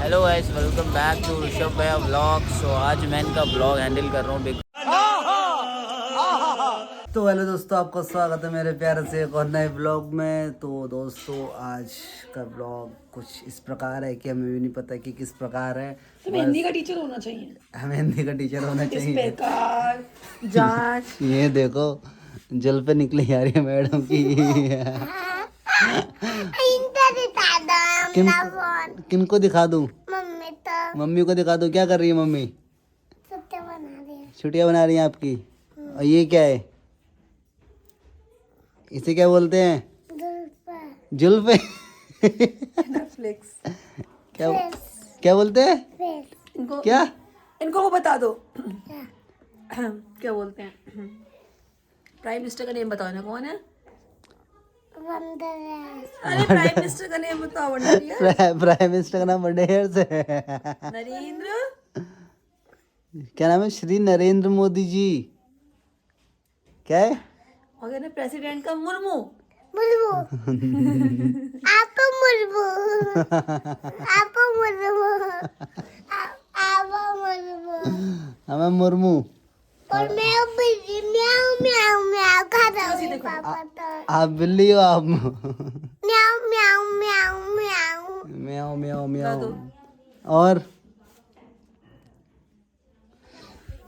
Hello guys, welcome back to Rishabh भैया vlog. सो आज मैं इनका व्लॉग हैंडल कर रहा हूँ। तो हेलो दोस्तों, आपका स्वागत है मेरे प्यारे से एक और नए ब्लॉग में। तो दोस्तों, आज का ब्लॉग कुछ इस प्रकार है कि हमें भी नहीं पता कि किस प्रकार है। हमें हिंदी का टीचर होना चाहिए। हमें हिंदी का टीचर होना चाहिए। बेकार जांच। ये देखो, जल पे निकली जा रही है मैडम की। किनको दिखा दूं? मम्मी को दिखा दूं? क्या कर रही है मम्मी? छुट्टियां बना रही हैं आपकी। और ये क्या है? इसे क्या बोलते हैं? जुल्फे। नेटफ्लिक्स। क्या क्या बोलते हैं? इनको क्या? इनको वो बता दो। क्या बोलते हैं? प्राइम मिनिस्टर का नेम बताओ ना, कौन है? अरे प्राइम मिनिस्टर का नेम बताओ। प्राइम मिनिस्टर का नाम वंडर से है। नरेंद्र। क्या नाम है? श्री नरेंद्र मोदी जी। क्या है? और ना प्रेसिडेंट का मुर्मू। हमें मुर्मू। और मैं म्याऊ म्याऊ म्याऊ खाता हूँ। आप बिल्ली हो आप? म्याऊ म्याऊ म्याऊ म्याऊ। म्याऊ म्याऊ म्याऊ। और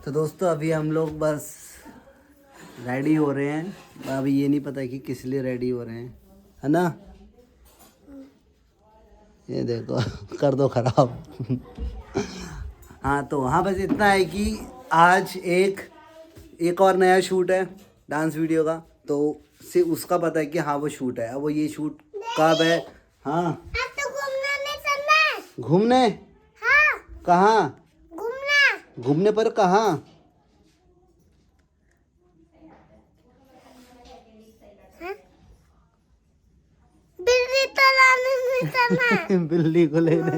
तो दोस्तों, अभी हम लोग बस रेडी हो रहे हैं। अभी ये नहीं पता कि किस लिए रेडी हो रहे हैं, है ना? ये देखो, कर दो खराब। हाँ, तो हाँ, बस इतना है कि आज एक और नया शूट है डांस वीडियो का। तो से उसका पता है कि हाँ वो शूट है। अब वो ये शूट कब है? हाँ, अब तो घूमने नहीं चलना है। घूमने? हाँ, कहाँ घूमना। घूमने? पर कहाँ? हाँ? बिल्ली तो लाने नहीं चलना है। बिल्ली को लेने?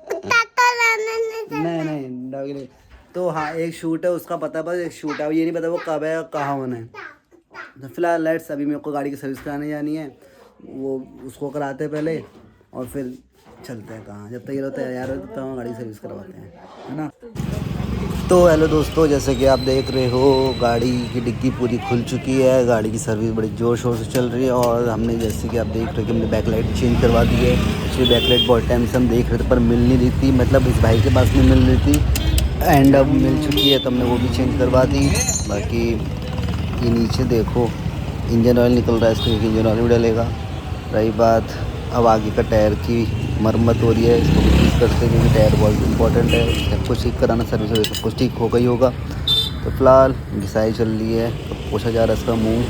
कुत्ता तो लाने नहीं चलना। नहीं डॉगी नहीं। तो हाँ, एक शूट है, उसका पता है, बस एक शूट है। ये नहीं पता वो कब है और कहाँ होना है। तो फिलहाल लेट्स, अभी मेरे को गाड़ी की सर्विस कराने जानी है। वो उसको कराते हैं पहले और फिर चलते हैं कहाँ। जब तक ये लोग तैयार हो तब तक हम गाड़ी की सर्विस करवाते हैं, है ना? तो हेलो दोस्तों, जैसे कि आप देख रहे हो, गाड़ी की डिग्गी पूरी खुल चुकी है। गाड़ी की सर्विस बड़ी ज़ोर शोर से चल रही है। और हमने, जैसे कि आप देख रहे हो, कि हमने बैकलाइट चेंज करवा दी है। एक्चुअली बैकलाइट बहुत टाइम से हम देख रहे थे पर मिल नहीं रही थी, मतलब इस भाई के पास नहीं मिल रही थी। एंड अब मिल चुकी है तो हमने वो भी चेंज करवा दी। बाकी ये नीचे देखो, इंजन ऑयल निकल रहा है, इसको क्योंकि इंजन ऑयल भी डलेगा। रही बात अब आगे का टायर की मरम्मत हो रही है, इसको भी ठीक करते हैं क्योंकि टायर बहुत इंपॉर्टेंट है। सब कुछ ठीक कराना, सर्विस वगैरह सब कुछ ठीक होगा ही होगा। तो फिलहाल घिसाई चल रही है, तो पोछा जा रहा है इसका मुँह।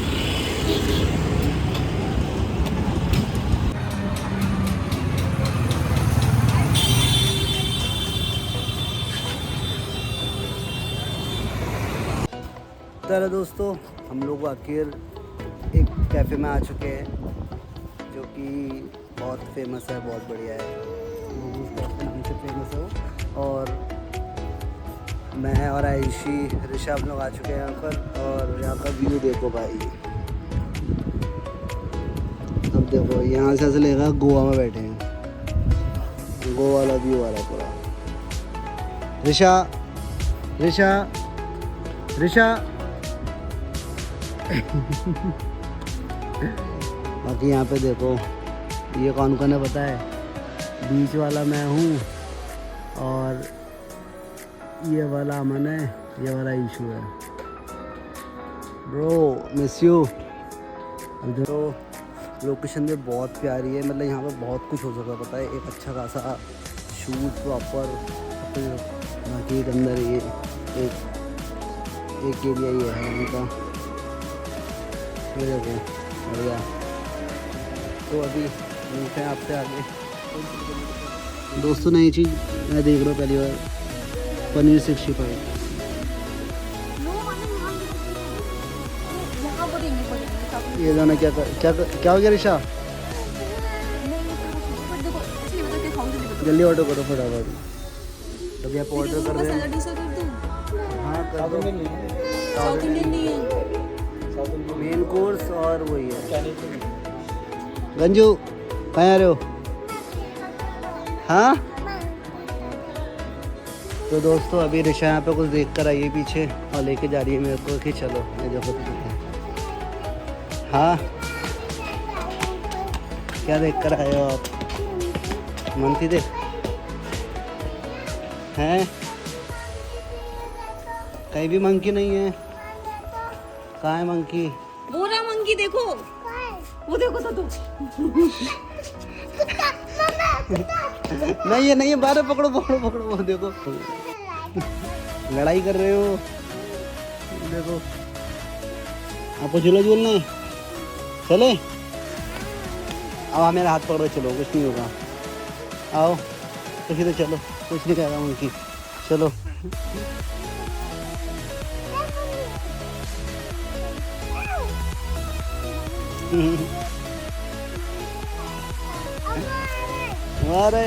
चलो दोस्तों, हम लोग आखिर एक कैफ़े में आ चुके हैं जो कि बहुत फेमस है, बहुत बढ़िया है। मोमोज कैफ़े नाम से फेमस है वो। और मैं और आयुषी, ऋषभ लोग आ चुके हैं यहाँ पर। और यहाँ का व्यू देखो भाई। अब देखो, यहाँ से ऐसा लगेगा गोवा में बैठे हैं। गोवा वाला व्यू आ रहा है पूरा। ऋषा बाकी यहाँ पे देखो, ये कौन कौन है पता है? बीच वाला मैं हूँ और ये वाला अमन है, ये वाला इशू है। Bro miss you. तो लोकेशन भी बहुत प्यारी है, मतलब यहाँ पे बहुत कुछ हो सकता है, पता है? एक अच्छा खासा शूट प्रॉपर। बाकी एक अंदर ये एक एरिया ये है उनका, ये देखो बढ़िया। तो अभी मिलते हैं आपसे आगे। दोस्तों, नई चीज़ मैं देख रहा हूँ पहली बार, पनीर 65। ये जाना क्या हो गया ऋषा? जल्दी ऑर्डर करो फटाफट। तभी आप ऑर्डर कर रहे हैं? हाँ कर दो। साउथ इंडियन नहीं है। मेन कोर्स और वही है। गंजू कहाँ आ रहे हो? हाँ तो दोस्तों अभी रिशा यहाँ पे कुछ देख कर आई है पीछे और लेके जा रही है मेरे को कि चलो ये देखो हाँ क्या देख कर आए हो आप? मंकी देख हैं कहीं भी मंकी नहीं है। कहाँ है मंकी? वो रहा मंकी, देखो वो देखो तो नहीं है नहीं है बाहर पकड़ो पकड़ो पकड़ो वो देखो लड़ाई कर रहे हो देखो। आपको झूला झूलना है चले अब आप मेरा हाथ पकड़ो चलो कुछ नहीं होगा आओ तो फिर चलो कुछ नहीं कहेगा उनकी चलो। अरे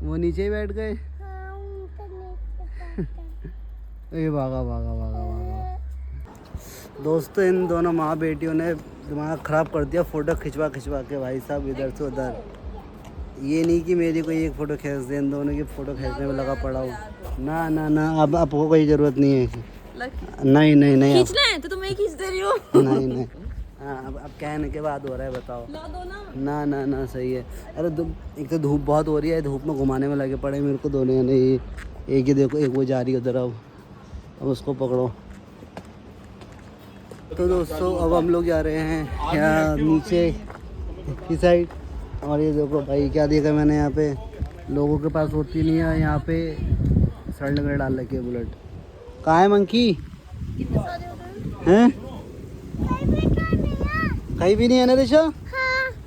वो नीचे ही बैठ गए। ये भागा भागा भागा भागा। दोस्तों इन दोनों माँ बेटियों ने दिमाग ख़राब कर दिया फ़ोटो खिंचवा खिंचवा के भाई साहब इधर से उधर। ये नहीं कि मेरी कोई एक फ़ोटो खींच दे, इन दोनों की फ़ोटो खींचने में लगा पड़ा हूँ। ना ना ना अब आपको कोई ज़रूरत नहीं है। नहीं नहीं नहीं खींचना है तो तुम ही खींच दे रही हो। नहीं नहीं हाँ अब कहने के बाद हो रहा है बताओ। ला दो ना ना। ना ना सही है। अरे एक तो धूप बहुत हो रही है, धूप में घुमाने में लगे पड़े मेरे को दोनों ने। ये एक ही देखो एक वो जा रही है उधर। अब उसको पकड़ो। तो दोस्तों अब हम लोग जा रहे हैं यहाँ नीचे की साइड। और ये देखो भाई क्या देखा मैंने यहाँ पे लोगों के पास होती नहीं है यहाँ पे सड़ने वगैरह डाल रखी है बुलेट। कहाँ है मंकी हैं? कहीं भी नहीं है ना रिशा?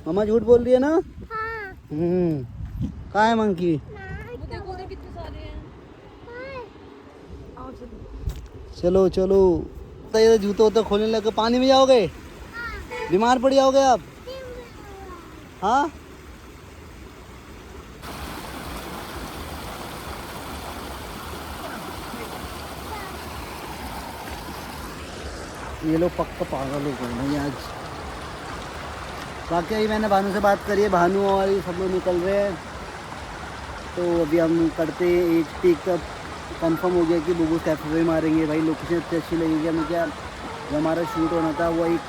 मम्मा झूठ बोल रही है ना? कहाँ है मंकी? चलो चलो तो ये जूते वूते खोलने लगे पानी में जाओगे बीमार पड़ जाओगे आप। हाँ ये लोग पक्का पागल हो गए नहीं आज। बाकी मैंने भानु से बात करी है, भानु और ये सब लोग निकल रहे हैं। तो अभी हम करते हैं एक टेक का कंफर्म हो गया कि बुबू कैफे में मारेंगे। भाई लोकेशन इतनी अच्छी लगेगी हमें। क्या जो हमारा शूट होना था वो एक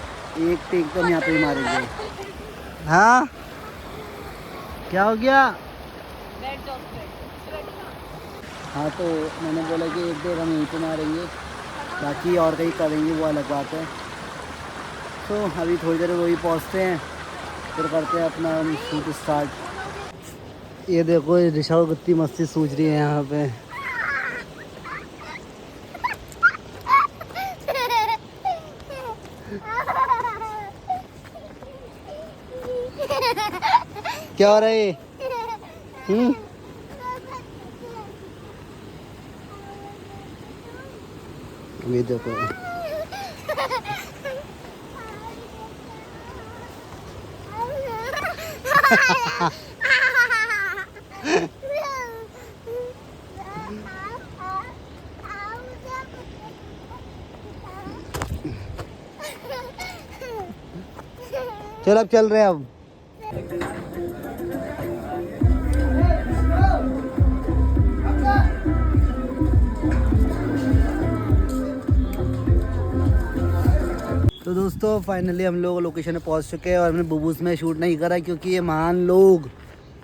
टेक तो हम यहाँ पे ही मारेंगे। हाँ क्या हो गया? हाँ तो मैंने बोला कि एक टेक हम यहीं पे मारेंगे, बाकी और कहीं करेंगे वो अलग बात है। तो अभी थोड़ी देर वही पहुँचते हैं फिर करते हैं अपना शूट स्टार्ट। ये देखो ये रिशा को कितनी मस्ती सूझ रही है यहाँ पे। क्या हो रहा है ये? ये देखो चल अब चल रहे हैं अब। तो दोस्तों फाइनली हम लोग लोकेशन पे पहुंच चुके हैं और हमने बुबूस में शूट नहीं करा क्योंकि ये महान लोग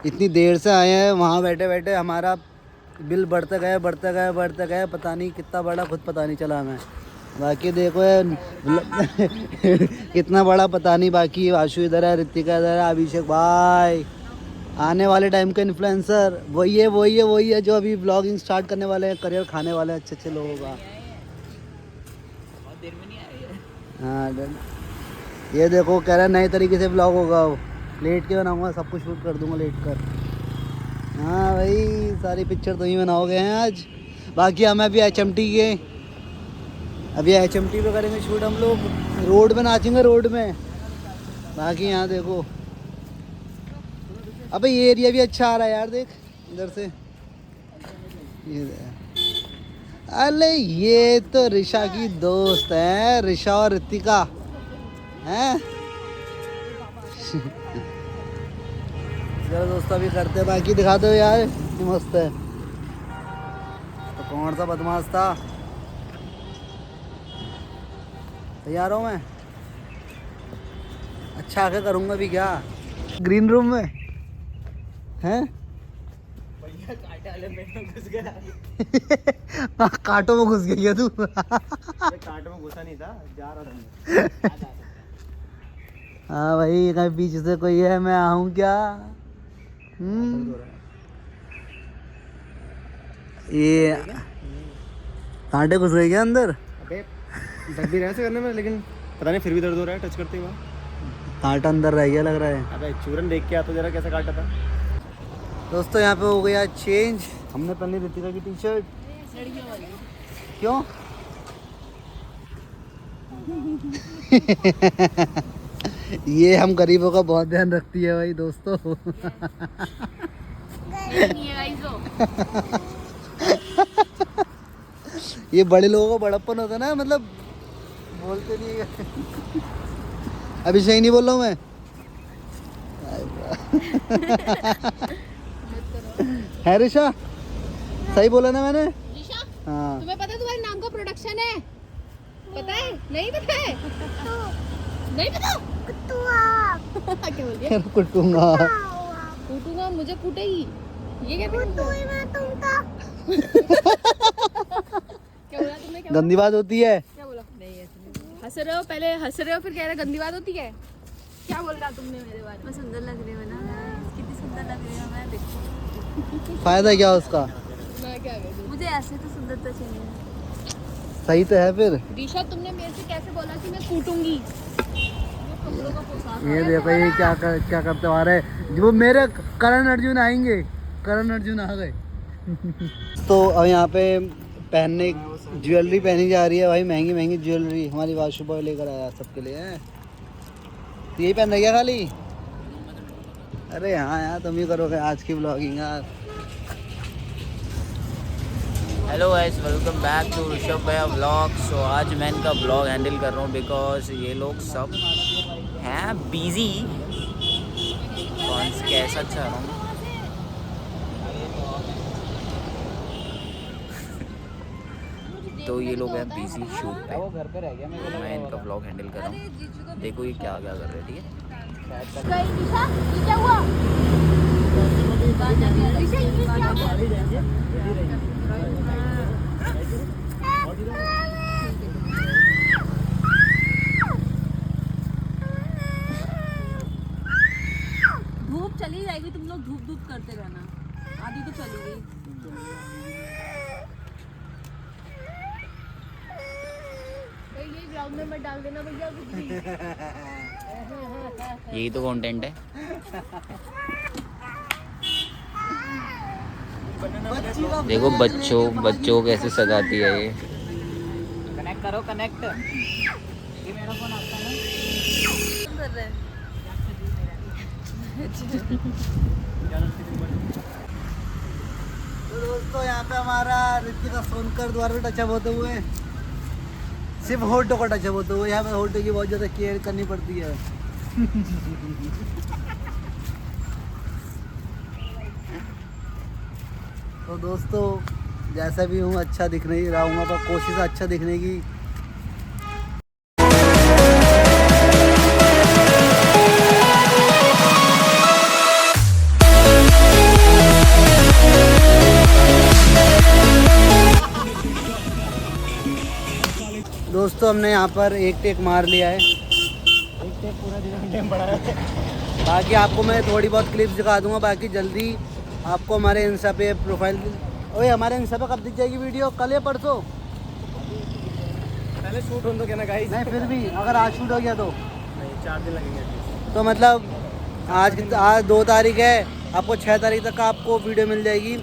इतनी देर से आए हैं। वहाँ बैठे बैठे हमारा बिल बढ़ता गया बढ़ता गया बढ़ता गया, पता नहीं कितना बड़ा खुद पता नहीं चला हमें। बाकी देखो कितना बड़ा पता नहीं। बाकी आशु इधर है, ऋतिका इधर है, अभिषेक भाई आने वाले टाइम के इन्फ्लुएंसर वही है जो अभी ब्लॉगिंग स्टार्ट करने वाले हैं, करियर खाने वाले हैं अच्छे अच्छे लोगों का। हाँ ये देखो कह रहा है नए तरीके से ब्लॉग होगा, वो लेट के बनाऊंगा, सब कुछ शूट कर दूंगा लेट कर। हाँ भाई सारी पिक्चर तो ही बनाओगे हैं आज। बाकी हमें अभी HMT के पे करेंगे शूट हम लोग, रोड में नाचेंगे रोड में। बाकी यहाँ देखो अबे ये एरिया भी अच्छा आ रहा है यार, देख इधर से ये। अरे ये तो रिशा की दोस्त है, रिशा और ऋतिका हैं। चलो दोस्तों अभी करते हैं, बाकी दिखा दो यार, मस्त है। तो कौन सा बदमाश था। तैयार हूँ मैं, अच्छा आके करूँगा भी क्या ग्रीन रूम में हैं। कांटों में घुस गया तू। कांटों में घुसा नहीं था, जा रहा था। हाँ भाई, कहीं पीछे से कोई है, मैं आऊँ क्या। ये कांटे घुस गए क्या अंदर। अबे दर्द भी रहा से करने में, लेकिन पता नहीं फिर भी दर्द हो रहा है टच करते ही वहाँ। कांटा अंदर रह गया लग रहा है। अबे चूरन देख के आता जरा कैसा काटा था। दोस्तों यहाँ पे हो गया चेंज, हमने पहनी रितिका की टी शर्ट। क्यों। ये हम गरीबों का बहुत ध्यान रखती है भाई दोस्तों। ये बड़े लोगों का बड़प्पन होता है ना, मतलब बोलते नहीं है। अभी सही नहीं बोल रहा हूँ मैं। है ऋषा, सही बोला ना मैंने। हाँ तुम्हें पता है तुम्हारे नाम का प्रोडक्शन है? पता है? नहीं पता है? नहीं पता? क्या बोल दिया? कुटूंगा। कूटूंगा, मुझे कूटेगी। ये क्या बोल क्या बोला तुमने? क्या गंदी बात होती है। क्या बोला? नहीं ऐसे नहीं। हंस रहे हो, पहले हंस रहे हो फिर कह रहे गंदी बात होती है। क्या बोल रहा तुमने मेरे बारे में? सुंदर लग रही हो ना, कितनी सुंदर लग रही हूँ मैं, देखो। फायदा क्या उसका। मैं क्या करूँ? मुझे ऐसे तो सुंदरता चाहिए। सही तो है फिर। दिशा तुमने मेरे से कैसे बोला कि मैं कूटूंगी? कपड़ों का पोशाक ये देखो ये क्या करते आ रहे हैं। वो मेरे करण अर्जुन आएंगे, करण अर्जुन आ गए। तो अब यहाँ पे पहनने ज्वेलरी पहनी जा रही है भाई, महंगी महंगी ज्वेलरी हमारी वाशु बॉय लेकर आया सबके लिए है। तो यही पहन रही है खाली। अरे हाँ यार, तुम ही करोगे आज की ब्लॉगिंग यार। Hello guys, welcome back to Rishabh भैया व्लॉग। सो आज मैं इनका ब्लॉग हैंडल कर रहा हूँ बिकॉज ये लोग सब हैं बिजी। कौन कैसा अच्छा रहा हूँ। तो ये लोग हैं बिजी शूट पे, वो घर पे रह गया मैं इनका ब्लॉग हैंडल कर रहा हूँ। देखो ये क्या क्या कर रहे हैं, ठीक है। क्या हुआ? धूप चली जाएगी, तुम लोग धूप धूप करते रहना, आधी तो चली गई। ये ग्राउंड में मत डाल देना भैया कुछ भी। यही तो कंटेंट है। देखो बच्चों को कैसे सजाती है ये। कनेक्ट करो, कनेक्ट। ये मेरा फोन आता है ना। कर रहे हैं। तो दोस्तों यहाँ पे हमारा रितिका सोनकर द्वारा टचअप होते हुए, सिर्फ होटो का टचअप होते हुए, यहाँ पे होटो की बहुत ज़्यादा केयर करनी पड़ती है। तो दोस्तों जैसा भी हूँ अच्छा दिखने ही रहूँगा, पर कोशिश अच्छा दिखने की। दोस्तों हमने यहाँ पर एक टेक मार लिया है, एक टेक पूरा दिन बड़ा है। बाकी आपको मैं थोड़ी बहुत क्लिप्स दिखा दूंगा। बाकी जल्दी आपको हमारे इंस्टा पे प्रोफाइल, ओए हमारे इंस्टा पे कब दिख जाएगी वीडियो, कल या परसों? पहले शूट हो तो क्या ना गाइस। नहीं फिर भी अगर आज शूट हो गया तो नहीं, 4 दिन लगेंगे। तो मतलब आज 2 तारीख है, आपको 6 तारीख तक आपको वीडियो मिल जाएगी।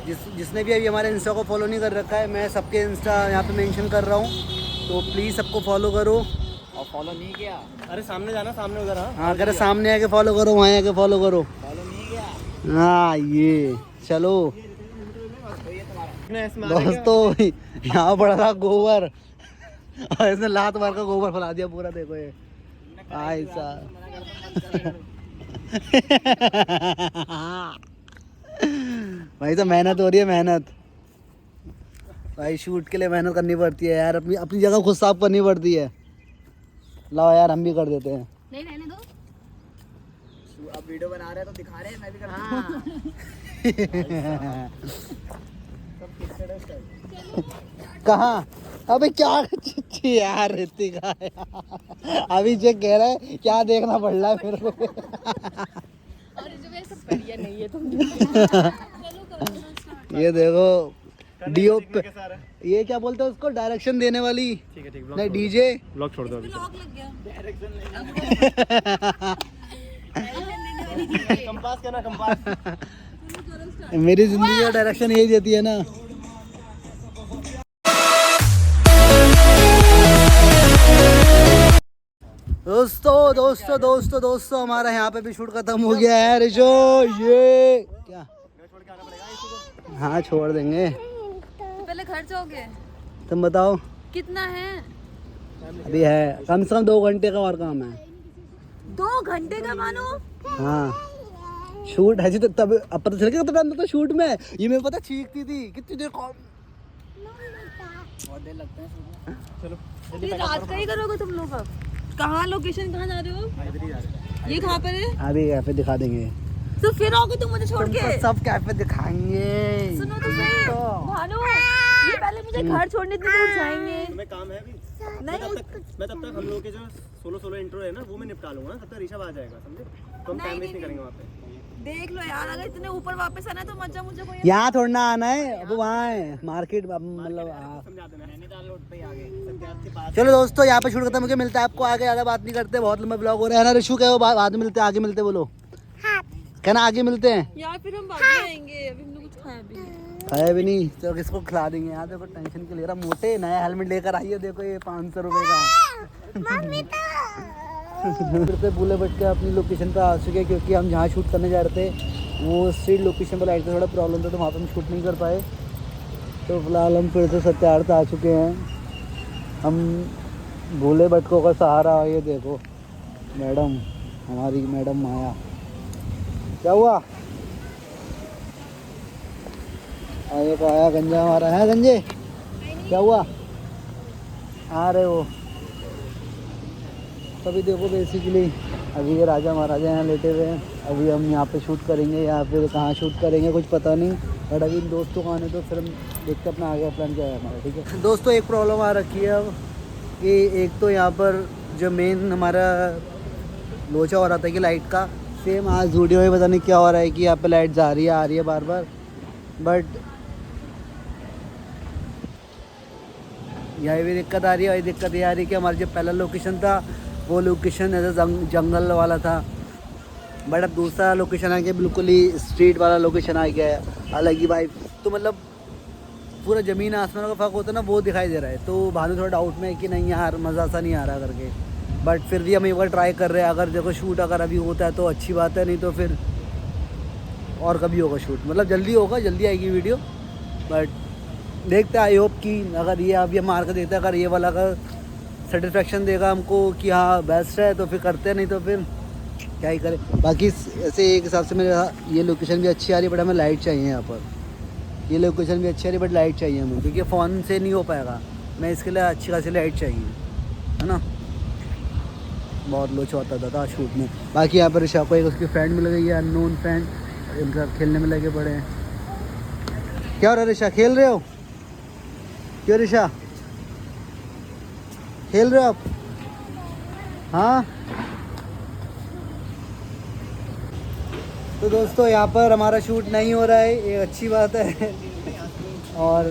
जिसने भी अभी हमारे इंस्टा को फॉलो नहीं कर रखा है, मैं सबके इंस्टा यहाँ पे मेंशन कर रहा हूँ, तो प्लीज़ सबको फॉलो करो। और फॉलो नहीं किया, अरे सामने जाना, सामने उधर। हाँ अगर सामने आके फॉलो करो, वहाँ आके फॉलो करो। फॉलो नहीं किया। हाँ ये चलो दोस्तों, यहाँ पड़ा था गोबर और इसने लात मार का गोबर फैला दिया पूरा। देखो ये ऐसा भाई तो मेहनत हो रही है, मेहनत भाई, शूट के लिए मेहनत करनी पड़ती है यार, अपनी अपनी जगह खुद साफ करनी पड़ती है। लाओ यार हम भी कर देते हैं। नहीं रहने दो। अब वीडियो बना रहे हैं तो दिखा रहे हैं, मैं भी करता हूँ। कहाँ? अबे क्या यार ऋतिका अभी जो कह रहा है क्या देखना पड़ रहा है मेरे को। और जो ये सब बढ़िया नहीं है तुम। ये देखो डीओ पे, ये क्या बोलते हैं उसको, डायरेक्शन देने वाली। ठीक है ठीक नहीं डीजे ब्लॉग छोड़ दो अभी। लॉक लग गया। कंपास क्या ना कंपास। मेरी जिंदगी का डायरेक्शन यही देती है ना। दोस्तों हमारा यहाँ पे भी शूट खत्म हो गया है रिशो। ये क्या? हाँ छोड़ देंगे। पहले खर्चोगे तुम बताओ कितना है? अभी है कम से कम 2 घंटे का और काम है। 2 घंटे का मानो। हाँ शूट है जी, तो तब अब पता चल गया कितना टाइम लगता शूट में। ये मेरे पता चीखती थी कितनी देर बहुत देर लगता है। चलो ये रात का ही करोगे तुम लोग? अब कहाँ लोकेशन, कहाँ जा रहे हो? ये कहाँ पर है? अभी कैफे दिखा देंगे। तो फिर आओगे तुम मुझे छोड़ के? तुमको सब कैफे दिखाएंगे। सुनो तो सही भानु, ये पहले मुझे घर छोड़ने इतनी दूर जाएंगे। तुम्हें काम है अभी? नहीं मैं तब तक हम लोगों के जो सोलो इंट्रो है ना वो मैं निपटा लूंगा, तब तक ऋषभ आ जाएगा, समझे? तो हम टाइम वेस्ट नहीं करेंगे वहाँ पे। देख लो यार, अगर इतने ऊपर वापस आना है तो मजा मुझे कोई। यहाँ थोड़ा ना आना है, अब वहाँ है मार्केट, मतलब समझा देना, नैनीताल रोड पे ही आगे सत्यार्थ के पास। चलो दोस्तों यहाँ पे शूट खत्म होकर मिलता है आपको आगे। ज़्यादा बात नहीं करते, बहुत लंबा ब्लॉग हो रहा है ना ऋषु। क्या बाद में मिलते हैं, आगे मिलते बोलो। कहना आगे मिलते हैं यार फिर हम बाद में आएंगे, अभी हमने कुछ खाया भी नहीं। खाया भी नहीं तो किसको खिला देंगे। यहाँ देखो टेंशन के ले रहा मोटे, नया हेलमेट लेकर आइए, देखो ये 500 रुपये का। फिर से भूले भट के अपनी लोकेशन पे आ चुके हैं, क्योंकि हम जहाँ शूट करने जा रहे थे वो स्ट्रीट लोकेशन पर लाइट का थोड़ा प्रॉब्लम था, तो वहाँ पर हम शूट नहीं कर पाए। तो फिलहाल हम फिर से सत्यार्थ आ चुके हैं। हम भूले भटकों का सहारा। ये देखो मैडम, हमारी मैडम माया। क्या हुआ? आगे को आया गंजा हमारा है। गंजे क्या हुआ? आ रहे हो तभी देखो। बेसिकली अभी ये राजा महाराजा यहाँ लेटे हुए हैं। अभी हम यहाँ पे शूट करेंगे या फिर कहाँ शूट करेंगे कुछ पता नहीं, बट अभी इन दोस्तों को आने तो फिर हम देखते अपना आगे प्लान क्या है हमारा। ठीक है दोस्तों, एक प्रॉब्लम आ रखी है अब कि एक तो यहाँ पर जो मेन हमारा लोचा हो रहा था कि लाइट का, सेम आज वीडियो में पता नहीं क्या हो रहा है कि यहाँ पे लाइट जा रही है आ रही है बार बार। बट यहाँ भी दिक्कत आ रही है। और दिक्कत ये आ रही है कि हमारा जो पहला लोकेशन था वो लोकेशन ऐसा जंगल वाला था, बट अब दूसरा लोकेशन आ गया बिल्कुल ही स्ट्रीट वाला लोकेशन आ गया है, अलग ही वाइब। तो मतलब पूरा ज़मीन आसमान का फ़र्क होता है ना, वो दिखाई दे रहा है। तो भानु थोड़ा डाउट में है कि नहीं यार मज़ा सा नहीं आ रहा करके, बट फिर भी हम एक बार ट्राई कर रहे हैं। अगर देखो शूट अगर अभी होता है तो अच्छी बात है, नहीं तो फिर और कभी होगा शूट, मतलब जल्दी होगा, जल्दी आएगी वीडियो। बट देखते हैं, आई होप कि अगर ये अभी हम मार कर देखते हैं, अगर ये वाला अगर सेटिस्फेक्शन देगा हमको कि हाँ बेस्ट है तो फिर करते हैं, नहीं तो फिर क्या ही करें। बाकी ऐसे एक हिसाब से मेरे ये लोकेशन भी अच्छी आ रही है, बट हमें लाइट चाहिए यहाँ पर। ये लोकेशन भी अच्छी आ रही है बट लाइट चाहिए हमें, क्योंकि फ़ोन से नहीं हो पाएगा। मैं इसके लिए अच्छी खासी लाइट चाहिए, है ना। बहुत लोचा होता था शूट में। बाकी यहाँ पर ऋषा को एक उसकी फ्रेंड मिल गई है, अननोन फ्रेंड, इनका खेलने में लगे पड़े हैं। क्या हो रहा है ऋषा, खेल रहे हो? क्यों ऋषा खेल रहे हो आप? हाँ तो दोस्तों यहाँ पर हमारा शूट नहीं हो रहा है, ये अच्छी बात है। और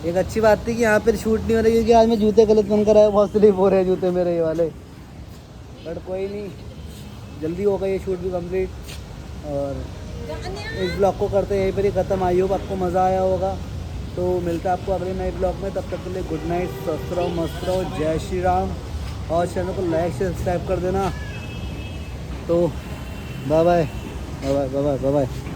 एक अच्छी बात थी कि यहाँ पर शूट नहीं हो रही, क्योंकि आज मैं जूते गलत बन कर आया, बहुत स्लिप हो रहे हैं जूते मेरे ये वाले। बट कोई नहीं, जल्दी होगा ये शूट भी कंप्लीट। और इस ब्लॉग को करते यहीं पर ही ख़त्म। आई होप आपको मज़ा आया होगा। तो मिलता है आपको अगले नए ब्लॉग में, तब तक के लिए गुड नाइट, स्वस्थ रहो, मस्त रहो, जय श्री राम। और चैनल को लाइक से सब्सक्राइब कर देना। तो bye bye bye bye bye bye.